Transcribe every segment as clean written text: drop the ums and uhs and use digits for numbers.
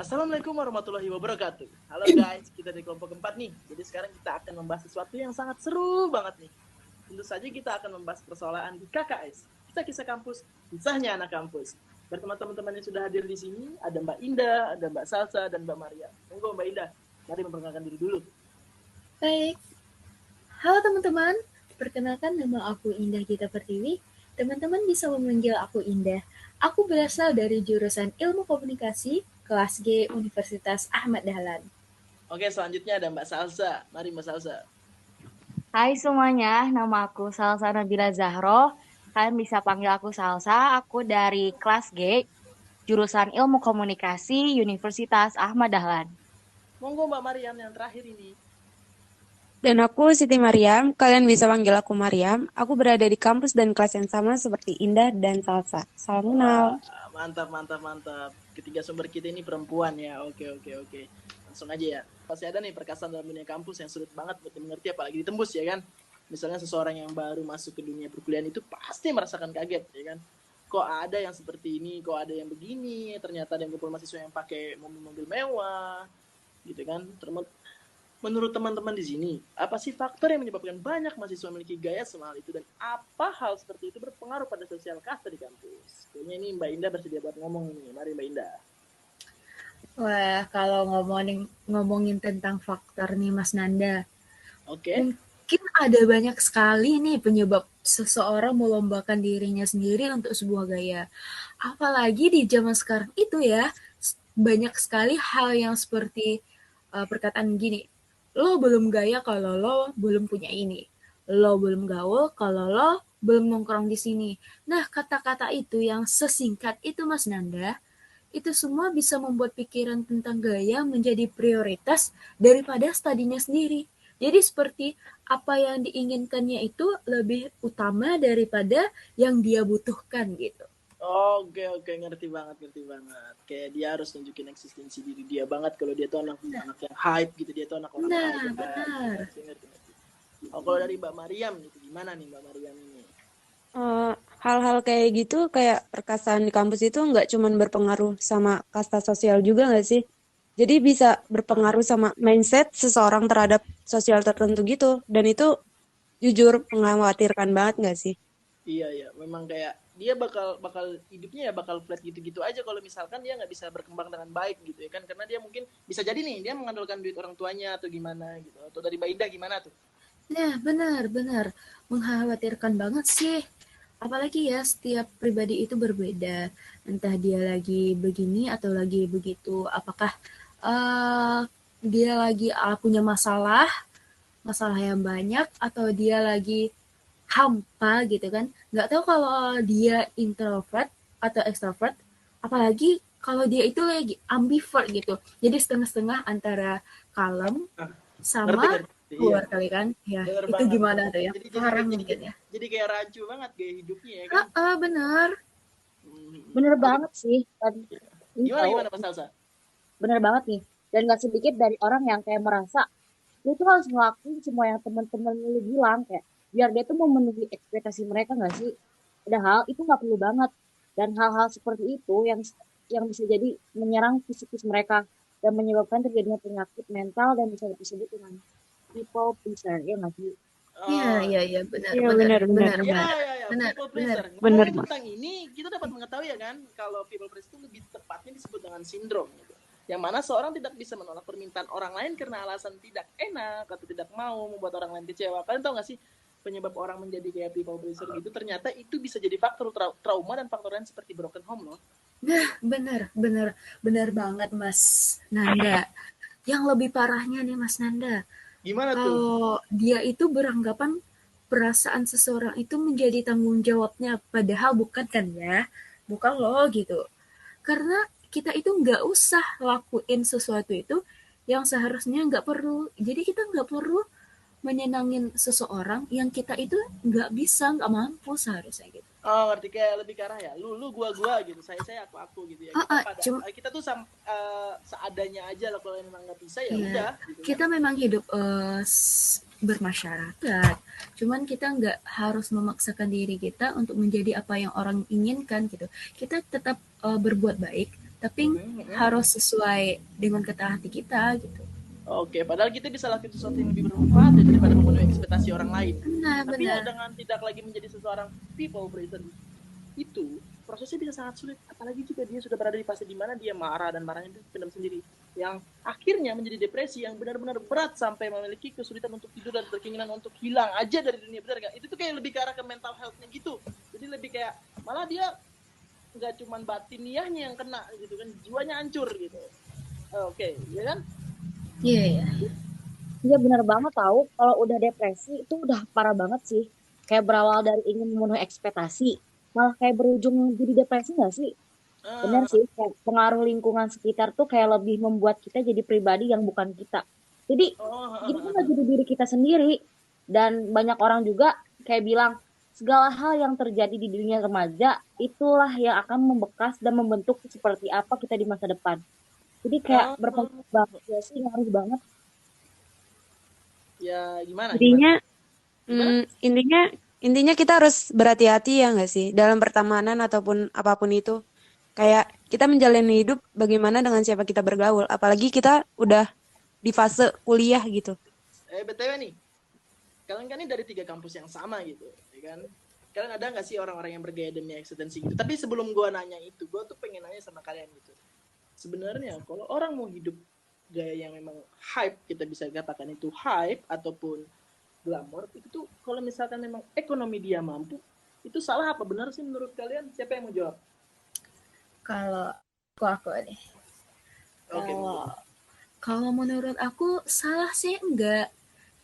Assalamualaikum warahmatullahi wabarakatuh. Halo guys, kita di kelompok keempat nih. Jadi sekarang kita akan membahas sesuatu yang sangat seru banget nih. Tentu saja kita akan membahas persoalan di KKS. Kisah-kisah kampus, kisahnya anak kampus. Bersama teman-teman yang sudah hadir di sini, ada Mbak Indah, ada Mbak Salsa, dan Mbak Maria. Monggo Mbak Indah, mari memperkenalkan diri dulu. Baik, halo teman-teman. Perkenalkan nama aku Indah Gita Pertiwi. Teman-teman bisa memanggil aku Indah. Aku berasal dari jurusan Ilmu Komunikasi, kelas G Universitas Ahmad Dahlan. Oke, selanjutnya ada Mbak Salsa. Mari Mbak Salsa. Hai semuanya, nama aku Salsa Nabila Zahro. Kalian bisa panggil aku Salsa. Aku dari kelas G, jurusan Ilmu Komunikasi, Universitas Ahmad Dahlan. Monggo Mbak Mariam yang terakhir ini. Dan aku Siti Mariam, kalian bisa panggil aku Mariam. Aku berada di kampus dan kelas yang sama seperti Indah dan Salsa. Salam kenal. Mantap, mantap, mantap. Ketiga sumber kita ini perempuan ya. Oke. Langsung aja ya. Pasti ada nih perkasan dalam dunia kampus yang sulit banget buat dimengerti apalagi ditembus ya kan. Misalnya seseorang yang baru masuk ke dunia perkuliahan itu pasti merasakan kaget ya kan. Kok ada yang seperti ini, kok ada yang begini, ternyata ada yang kumpul mahasiswa yang pakai mobil-mobil mewah gitu kan. Menurut teman-teman di sini, apa sih faktor yang menyebabkan banyak mahasiswa memiliki gaya semahal itu dan apa hal seperti itu berpengaruh pada sosial kasta di kampus? Kayaknya ini Mbak Indah bersedia buat ngomong nih. Mari Mbak Indah. Wah, kalau ngomongin tentang faktor nih Mas Nanda, Oke. mungkin ada banyak sekali nih penyebab seseorang melombakan dirinya sendiri untuk sebuah gaya. Apalagi di zaman sekarang itu ya, banyak sekali hal yang seperti perkataan gini, lo belum gaya kalau lo belum punya ini, lo belum gaul kalau lo belum nongkrong di sini. Nah, kata-kata itu yang sesingkat itu Mas Nanda, itu semua bisa membuat pikiran tentang gaya menjadi prioritas daripada studinya sendiri. Jadi seperti apa yang diinginkannya itu lebih utama daripada yang dia butuhkan gitu. Oke, ngerti banget. Kayak dia harus nunjukin eksistensi diri dia banget kalau dia tuh anak yang hype gitu, dia tuh anak orang Nah, hype. benar. Ngerti. Oh, kalau dari Mbak Mariam gitu, gimana nih Mbak Mariam ini? Hal-hal kayak gitu, kayak perkataan di kampus itu nggak cuma berpengaruh sama kasta sosial juga nggak sih? Jadi bisa berpengaruh sama mindset seseorang terhadap sosial tertentu gitu. Dan itu jujur mengkhawatirkan banget nggak sih? Iya, memang kayak dia bakal hidupnya ya bakal flat gitu-gitu aja kalau misalkan dia nggak bisa berkembang dengan baik gitu ya kan, karena dia mungkin bisa jadi nih dia mengandalkan duit orang tuanya atau gimana gitu. Atau dari Mbak Indah gimana tuh? Nah, benar. Mengkhawatirkan banget sih. Apalagi ya, setiap pribadi itu berbeda. Entah dia lagi begini atau lagi begitu. Apakah uh, dia lagi punya masalah yang banyak, atau dia lagi hampa gitu kan. Nggak tahu kalau dia introvert atau extrovert. Apalagi kalau dia itu lagi ambivert gitu. Jadi setengah-setengah antara kalem sama Ngerti. Iya, keluar kali kan ya. bener Itu banget. gimana tuh ya, parah Jadi mungkin ya. jadi kayak rancu banget gaya hidupnya ya kan. Bener. Bener Oke. banget sih. Dan ini Gimana Mas Salsa? bener banget nih. Dan gak sedikit dari orang yang kayak merasa dia tuh harus ngelakuin semua yang teman-teman lu bilang, kayak biar dia tuh memenuhi ekspektasi mereka gak sih? Padahal itu gak perlu banget. Dan hal-hal seperti itu yang bisa jadi menyerang psikis mereka dan menyebabkan terjadinya penyakit mental dan bisa disebut dengan people pleaser, ya nggak sih? Iya, benar, Iya, benar, benar. benar, Ya, benar, people benar. pleaser. Bener, Ngomongin tentang ini, kita dapat mengetahui ya kan, kalau people pleaser itu lebih tepatnya disebut dengan sindrom gitu. Yang mana seorang tidak bisa menolak permintaan orang lain karena alasan tidak enak atau tidak mau membuat orang lain kecewa. Kalian tahu nggak sih penyebab orang menjadi kayak people pleaser gitu? Ternyata itu bisa jadi faktor trauma dan faktor lain seperti broken home loh. Nah, benar banget Mas Nanda. Yang lebih parahnya nih Mas Nanda, Gimana tuh? kalau dia itu beranggapan perasaan seseorang itu menjadi tanggung jawabnya, padahal bukan kan ya, bukan loh gitu. Karena kita itu nggak usah lakuin sesuatu itu yang seharusnya nggak perlu. Jadi kita nggak perlu menyenangin seseorang yang kita itu nggak bisa, nggak mampu seharusnya gitu. Oh, ngerti, kayak lebih ke arah ya. Lu gua gitu. Saya aku gitu ya. Cuma Kita tuh seadanya aja lah, kalau memang nggak bisa ya ya, udah gitu. kita memang hidup bermasyarakat. Cuman kita nggak harus memaksakan diri kita untuk menjadi apa yang orang inginkan gitu. Kita tetap berbuat baik, Tapi harus sesuai dengan kata hati kita gitu. Oke, padahal kita bisa lakukan sesuatu yang lebih bermanfaat daripada memenuhi ekspektasi orang lain. Nah, Tapi ya benar. dengan tidak lagi menjadi seseorang people person itu, prosesnya bisa sangat sulit. Apalagi jika dia sudah berada di fase di mana dia marah dan marahnya itu pendam sendiri. Yang akhirnya menjadi depresi yang benar-benar berat sampai memiliki kesulitan untuk tidur dan berkeinginan untuk hilang aja dari dunia, benar nggak? Itu tuh kayak lebih ke arah ke mental health-nya gitu. Jadi lebih kayak malah dia nggak cuma batiniahnya yang kena gitu kan, jiwanya hancur gitu. Oke, ya kan? Iya, iya. Iya benar banget tahu. Kalau udah depresi itu udah parah banget sih. Kayak berawal dari ingin memenuhi ekspektasi, malah kayak berujung jadi depresi nggak sih? Benar Eh, sih, kayak pengaruh lingkungan sekitar tuh kayak lebih membuat kita jadi pribadi yang bukan kita. Jadi, kita tuh nggak oh, jadi diri kita sendiri. Dan banyak orang juga kayak bilang, segala hal yang terjadi di dunia remaja, itulah yang akan membekas dan membentuk seperti apa kita di masa depan. Jadi kayak berpengaruh banget ya sih, ngaruh banget. ya gimana gimana Intinya, gimana? intinya, intinya kita harus berhati-hati ya nggak sih dalam pertemanan ataupun apapun itu. Kayak kita menjalani hidup bagaimana dengan siapa kita bergaul. Apalagi kita udah di fase kuliah gitu. BTW nih, kalian kan ini dari 3 kampus yang sama gitu, ya kan? Kalian ada nggak sih orang-orang yang bergaya demi eksistensi gitu? Tapi sebelum gua nanya itu, gua tuh pengen nanya sama kalian gitu. Sebenarnya kalau orang mau hidup gaya yang memang hype, kita bisa katakan itu hype ataupun glamor, itu tuh kalau misalkan memang ekonomi dia mampu, itu salah apa benar sih menurut kalian? Siapa yang mau jawab? Kalau aku deh. Oke, Kalau mungkin. kalau menurut aku salah sih enggak.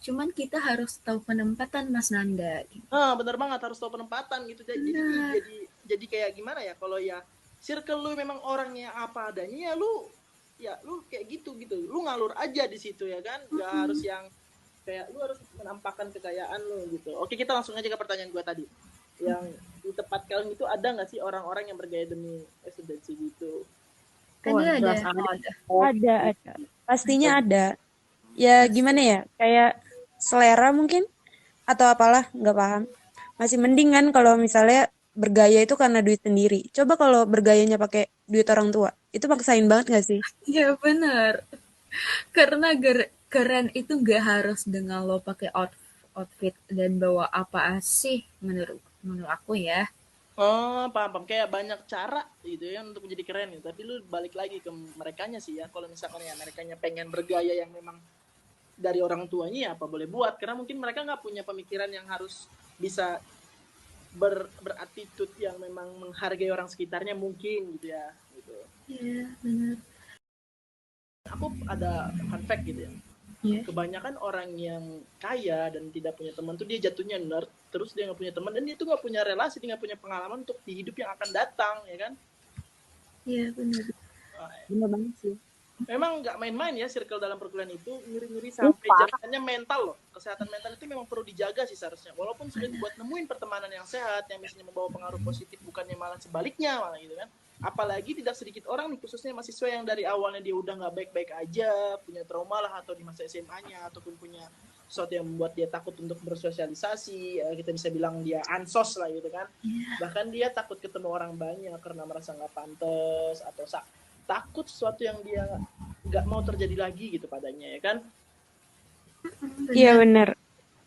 Cuman kita harus tahu penempatan Mas Nanda. Bener banget, harus tahu penempatan gitu. Jadi Benar. jadi kayak gimana ya, kalau ya circle lu memang orangnya apa adanya, ya lu kayak gitu gitu, lu ngalur aja di situ ya kan, nggak harus yang kayak lu harus menampakkan kekayaan lu gitu. Oke, kita langsung aja ke pertanyaan gue tadi, yang di tempat kalian itu ada nggak sih orang-orang yang bergaya demi eksistensi gitu? Wah, Ada. jelas ada. Oh, ada. Ada. Pastinya ada. Ya gimana ya? Kayak selera mungkin atau apalah, nggak paham. Masih mending kan kalau misalnya bergaya itu karena duit sendiri. Coba kalau bergayanya pakai duit orang tua, itu maksain banget nggak sih? Iya benar. Karena keren itu nggak harus dengan lo pakai outfit dan bawa apa sih menurut menurut aku ya. Paham, paham. Kayak banyak cara gitu ya untuk menjadi keren gitu. Tapi lu balik lagi ke merekanya sih ya. Kalau misalkan ya merekanya pengen bergaya yang memang dari orang tuanya, ya apa boleh buat. Karena mungkin mereka nggak punya pemikiran yang harus bisa beratitude yang memang menghargai orang sekitarnya mungkin gitu ya. Gitu. Iya benar. Aku ada fun fact gitu ya. Iya. Kebanyakan orang yang kaya dan tidak punya teman tuh dia jatuhnya nerd, terus dia nggak punya teman dan dia tuh nggak punya relasi, dia nggak punya pengalaman untuk di hidup yang akan datang, ya kan? Iya benar. Bener banget sih. Memang nggak main-main ya circle dalam perkuliahan itu, ngeri-ngeri Ini sampai parah. jalannya mental loh. Kesehatan mental itu memang perlu dijaga sih seharusnya. Walaupun sulit buat nemuin pertemanan yang sehat, yang misalnya membawa pengaruh positif, bukannya malah sebaliknya malah gitu kan. Apalagi tidak sedikit orang nih, khususnya mahasiswa yang dari awalnya dia udah nggak baik-baik aja, punya trauma lah atau di masa SMA-nya, ataupun punya sesuatu yang membuat dia takut untuk bersosialisasi, kita bisa bilang dia ansos lah gitu kan. Bahkan dia takut ketemu orang banyak karena merasa nggak pantas atau takut sesuatu yang dia nggak mau terjadi lagi gitu padanya, ya kan? Iya Benar.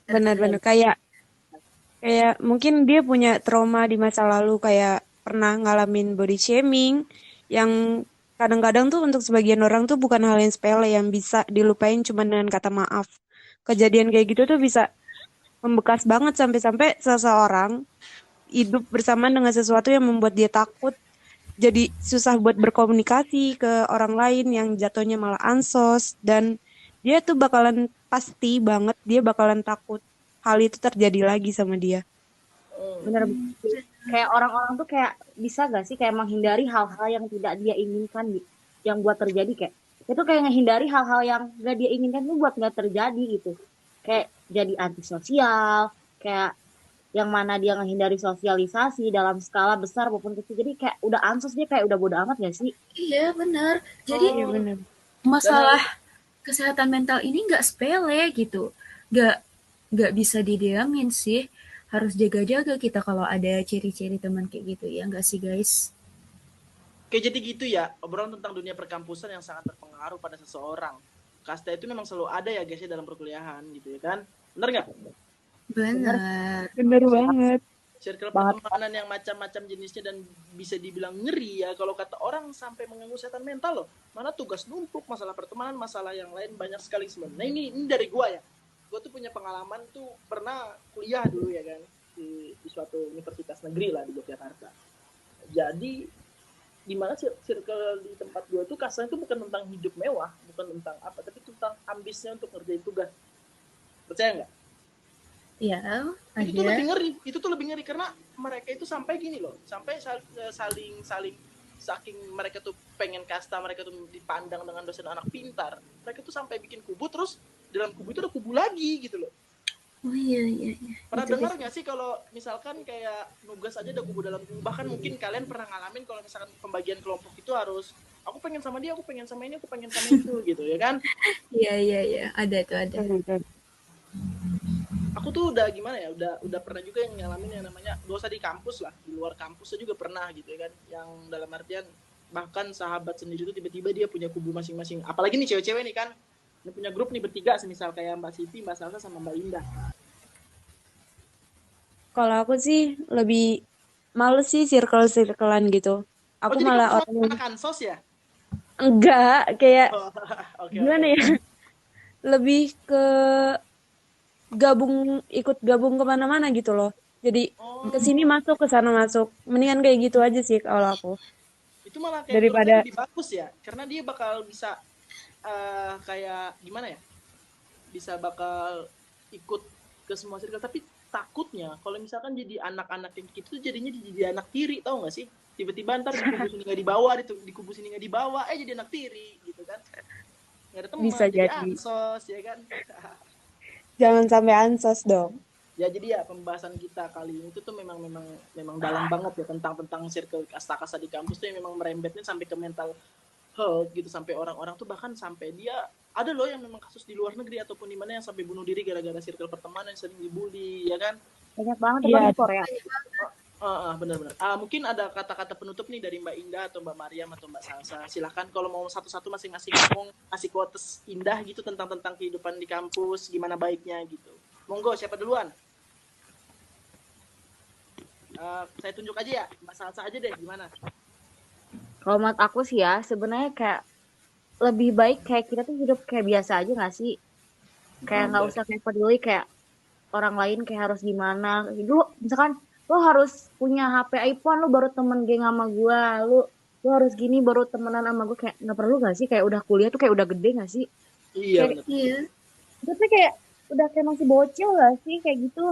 benar. Kayak mungkin dia punya trauma di masa lalu, kayak pernah ngalamin body shaming yang kadang-kadang tuh untuk sebagian orang tuh bukan hal yang sepele yang bisa dilupain cuma dengan kata maaf. Kejadian kayak gitu tuh bisa membekas banget sampai-sampai seseorang hidup bersamaan dengan sesuatu yang membuat dia takut, jadi susah buat berkomunikasi ke orang lain, yang jatuhnya malah ansos, dan dia tuh bakalan pasti banget dia bakalan takut hal itu terjadi lagi sama dia. Bener banget sih. Kayak orang-orang tuh kayak bisa gak sih kayak menghindari hal-hal yang tidak dia inginkan yang buat terjadi kayak itu kayak menghindari hal-hal yang gak dia inginkan itu buat gak terjadi gitu. Kayak jadi antisosial, kayak yang mana dia menghindari sosialisasi dalam skala besar maupun kecil. Jadi kayak udah ansos dia kayak udah bodo amat gak sih? Iya benar. Jadi Iya benar. Dan hal masalah kesehatan mental ini nggak sepele gitu. Nggak nggak bisa didiamin sih. Harus jaga-jaga kita kalau ada ciri-ciri teman kayak gitu ya nggak sih guys? Oke, jadi gitu ya, obrolan tentang dunia perkampusan yang sangat berpengaruh pada seseorang. Kasta itu memang selalu ada ya guys ya dalam perkuliahan gitu ya kan. Bener nggak? Bener Benar. Bener banget. Circle banget. pertemanan yang macam-macam jenisnya dan bisa dibilang ngeri ya kalau kata orang sampai mengganggu kesehatan mental loh. Mana tugas numpuk, masalah pertemanan, masalah yang lain banyak sekali sebenarnya. Nah ini dari gua ya. Gua tuh punya pengalaman tuh pernah kuliah dulu ya kan di suatu universitas negeri lah di Yogyakarta. Jadi di mana circle di tempat gue tuh kasarnya itu bukan tentang hidup mewah, bukan tentang apa, tapi tentang ambisnya untuk ngerjain tugas. Percaya nggak? Ya, Itu tuh ada. lebih ngeri, itu tuh lebih ngeri karena mereka itu sampai gini loh, sampai saling saking mereka tuh pengen kasta, mereka tuh dipandang dengan dosen anak pintar, mereka tuh sampai bikin kubu, terus dalam kubu itu ada kubu lagi gitu loh. Oh iya, iya, iya. Pernah Itu dengar nggak sih kalau misalkan kayak nugas aja ada kubu dalam kubu, bahkan mungkin kalian pernah ngalamin kalau misalkan pembagian kelompok itu harus aku pengen sama dia, aku pengen sama ini, aku pengen sama itu gitu ya kan. Iya, iya, iya. Ada tuh, ada. Aku tuh udah gimana ya, udah pernah juga yang ngalamin yang namanya gak usah di kampus lah, di luar kampus juga pernah gitu ya kan, yang dalam artian bahkan sahabat sendiri tuh tiba-tiba dia punya kubu masing-masing, apalagi nih cewek-cewek nih kan, dia punya grup nih bertiga, semisal kayak Mbak Siti, Mbak Salsa sama Mbak Indah. Kalau aku sih lebih males sih circle-circlean gitu. Oh Aku jadi kamu malah sama orang yang anak ansos ya? enggak kayak Oh, oke oke. gimana ya? Lebih ke ikut gabung kemana-mana gitu loh. Jadi ke sini Oh, masuk, ke sana masuk. Mendingan kayak gitu aja sih kalau aku. itu malah kayak menurut saya Daripada lebih bagus ya, karena dia bakal bisa kayak gimana ya, bisa bakal ikut ke semua circle, tapi takutnya kalau misalkan jadi anak-anak yang gitu jadinya jadi anak tiri, tahu nggak sih, tiba-tiba ntar di kubu sini nggak dibawa, di kubu sini nggak dibawa, jadi anak tiri gitu kan, nggak ada bisa teman jadi jadi. ansos ya kan. Jangan sampai ansos dong. Ya jadi ya pembahasan kita kali ini tuh memang memang memang dalam banget ya tentang circle kasta-kasta di kampus tuh yang memang merembetnya sampai ke mental health gitu, sampai orang-orang tuh bahkan sampai dia ada loh yang memang kasus di luar negeri ataupun di mana yang sampai bunuh diri gara-gara circle pertemanan yang sering dibully ya kan. Banyak banget Iya, bahkan di Korea. Benar-benar. Mungkin ada kata-kata penutup nih dari Mbak Indah atau Mbak Mariam atau Mbak Salsa. Silahkan kalau mau satu-satu masing-masing ngomong, kasih quotes indah gitu tentang kehidupan di kampus, gimana baiknya gitu. Monggo, siapa duluan? Saya tunjuk aja ya, Mbak Salsa aja deh, gimana? Kalau menurut aku sih ya, sebenarnya kayak lebih baik kayak kita tuh hidup kayak biasa aja gak sih? Kayak nggak usah kayak peduli kayak orang lain kayak harus gimana. Lu misalkan lu harus punya HP iPhone, lu baru temen geng sama gua. Lu harus gini baru temenan sama gua, kayak nggak perlu gak sih? Kayak udah kuliah tuh kayak udah gede gak sih? Iya Kayak benar. Iya. tapi kayak udah kayak masih bocil gak sih kayak gitu?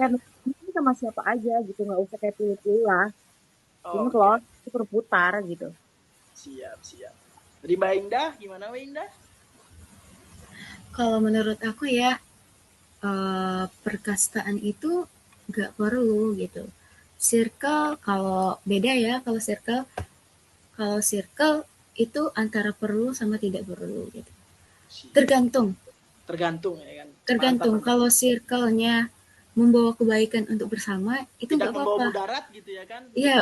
Kayak ini sama siapa aja gitu, nggak usah kayak pilih-pilih lah. Ini Oke, loh itu berputar gitu. siap. Dari Mbak Indah, gimana Mbak Indah? Kalau menurut aku ya, perkastaan itu nggak perlu gitu. Circle kalau beda ya, kalau circle itu antara perlu sama tidak perlu gitu. Tergantung, Tergantung ya kan. tergantung. Mantap. Kalau circle-nya membawa kebaikan untuk bersama, itu Tidak nggak membawa apa-apa. mudarat gitu ya kan. Iya,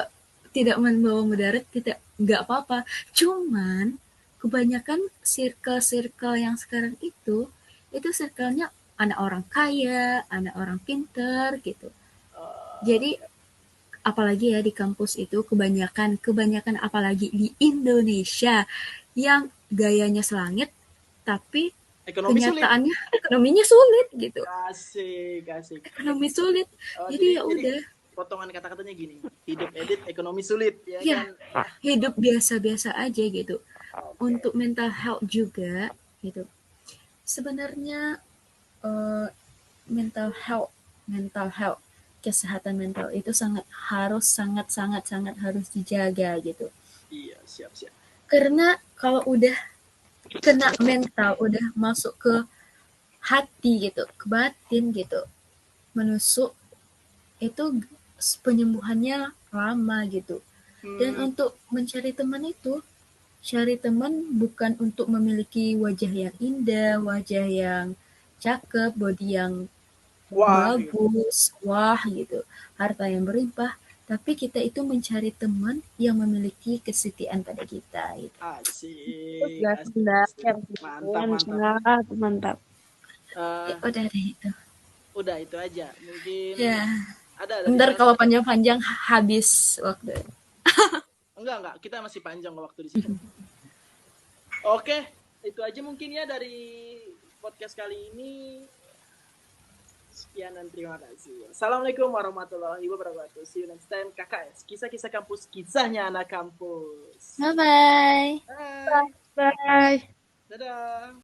tidak membawa mudarat, tidak nggak apa-apa. Cuman kebanyakan circle-circle yang sekarang itu circle-nya anak orang kaya, anak orang pinter gitu. Jadi Siap. apalagi ya di kampus itu kebanyakan apalagi di Indonesia yang gayanya selangit tapi Ekonomi sulit. kenyataannya ekonominya sulit gitu. Asik. Ekonomi sulit. Jadi ya Jadi udah, potongan kata-katanya gini, hidup edit, ekonomi sulit ya ya kan. hidup biasa-biasa aja gitu. Oke. Untuk mental health juga gitu. Sebenarnya eh, mental health kesehatan mental itu sangat harus dijaga gitu. Iya, siap. Karena kalau udah kena mental, udah masuk ke hati gitu, ke batin gitu, menusuk, itu penyembuhannya lama gitu. Dan untuk mencari teman itu, cari teman bukan untuk memiliki wajah yang indah, wajah yang cakep, body yang Wah, gitu. bagus, wah gitu, harta yang berlimpah, tapi kita itu mencari teman yang memiliki kesetiaan pada kita gitu. Asik, Gak asik, sebenarnya asik. yang Mantap, gitu. mantap. Mantap. Eh, Ya udah deh itu. udah itu aja. Mungkin Ya, ada ntar misalnya kalau panjang-panjang habis waktu. enggak, kita masih panjang waktu di sini. Oke, itu aja mungkin ya dari podcast kali ini. Sekian dan terima kasih. Assalamualaikum warahmatullahi wabarakatuh. See you next time, KKS. Kisah-kisah kampus, kisahnya anak kampus. Bye bye. Bye. Bye. Dadah.